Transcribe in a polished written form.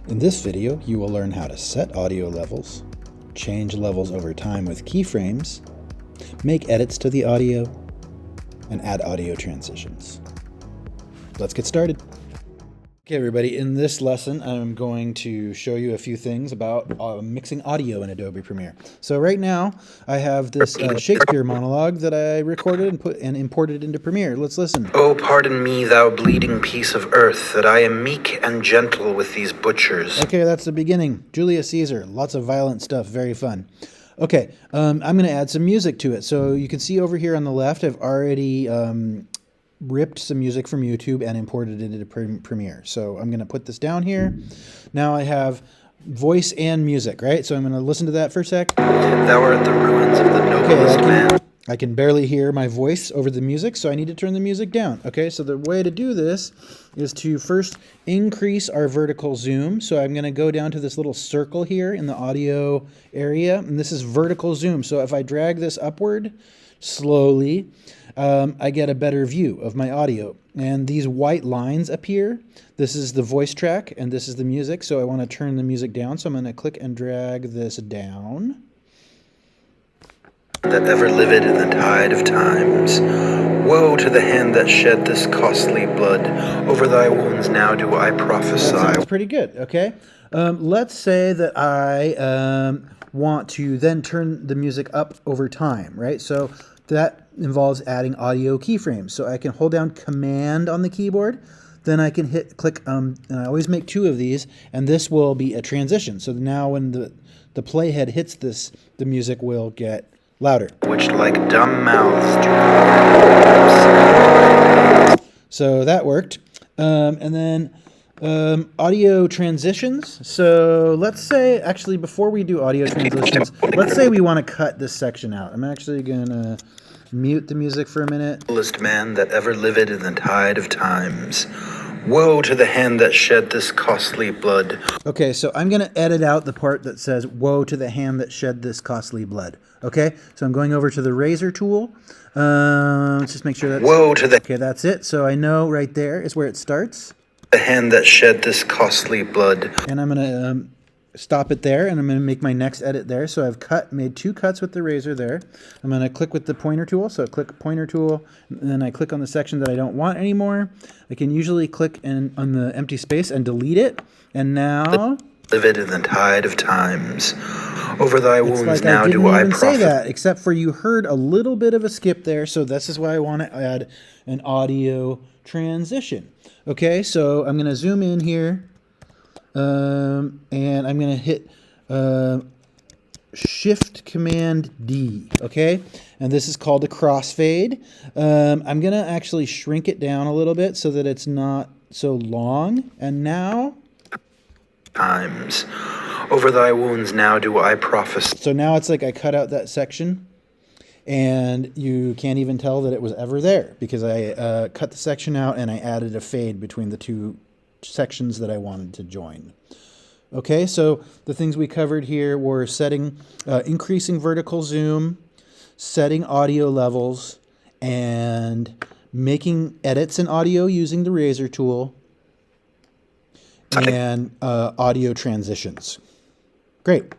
In this video, you will learn how to set audio levels, change levels over time with keyframes, make edits to the audio, and add audio transitions. Let's get started. Okay, everybody, in this lesson, I'm going to show you a few things about mixing audio in Adobe Premiere. So right now, I have this Shakespeare monologue that I recorded and imported into Premiere. Let's listen. Oh, pardon me, thou bleeding piece of earth, that I am meek and gentle with these butchers. Okay, that's the beginning. Julius Caesar, lots of violent stuff, very fun. Okay, I'm going to add some music to it. So you can see over here on the left, I've already ripped some music from YouTube and imported it into Premiere. So I'm going to put this down here. Now I have voice and music, right? So I'm going to listen to that for a sec. Thou art the ruins of the noblest man. I can barely hear my voice over the music, so I need to turn the music down. Okay, so the way to do this is to first increase our vertical zoom. So I'm going to go down to this little circle here in the audio area, and this is vertical zoom. So if I drag this upward slowly, I get a better view of my audio. And these white lines appear. This is the voice track, and this is the music. So I want to turn the music down. So I'm going to click and drag this down. That ever lived in the tide of times. Woe to the hand that shed this costly blood. Over thy wounds now do I prophesy. That sounds pretty good, okay? Let's say that I want to then turn the music up over time, right? So that involves adding audio keyframes. So I can hold down Command on the keyboard, then I can click, and I always make two of these, and this will be a transition. So now when the playhead hits this, the music will get louder. Which like dumb mouths do. So that worked. And then audio transitions. So let's say, actually, before we do audio transitions, let's say we want to cut this section out. I'm actually going to mute the music for a minute. Noblest man that ever lived in the tide of times. Woe to the hand that shed this costly blood. Okay, so I'm going to edit out the part that says, woe to the hand that shed this costly blood. Okay, so I'm going over to the razor tool. Let's just make sure that's... Woe to the... Okay, that's it. So I know right there is where it starts. The hand that shed this costly blood. And I'm going to stop it there, and I'm going to make my next edit there. So I've made two cuts with the razor there. I'm going to click with the pointer tool. So I click pointer tool, and then I click on the section that I don't want anymore. I can usually click on the empty space and delete it. And now... Livid in the tide of times. Over thy wounds like now do I prophesy. Say that, except for you heard a little bit of a skip there. So this is why I want to add an audio transition. Okay, so I'm going to zoom in here. And I'm going to hit Shift Command D, okay? And this is called a crossfade. I'm going to actually shrink it down a little bit so that it's not so long. And now... Times. Over thy wounds now do I prophesy. So now it's like I cut out that section, and you can't even tell that it was ever there because I cut the section out and I added a fade between the two sections that I wanted to join. Okay, so the things we covered here were increasing vertical zoom, setting audio levels, and making edits in audio using the razor tool, and audio transitions. Great.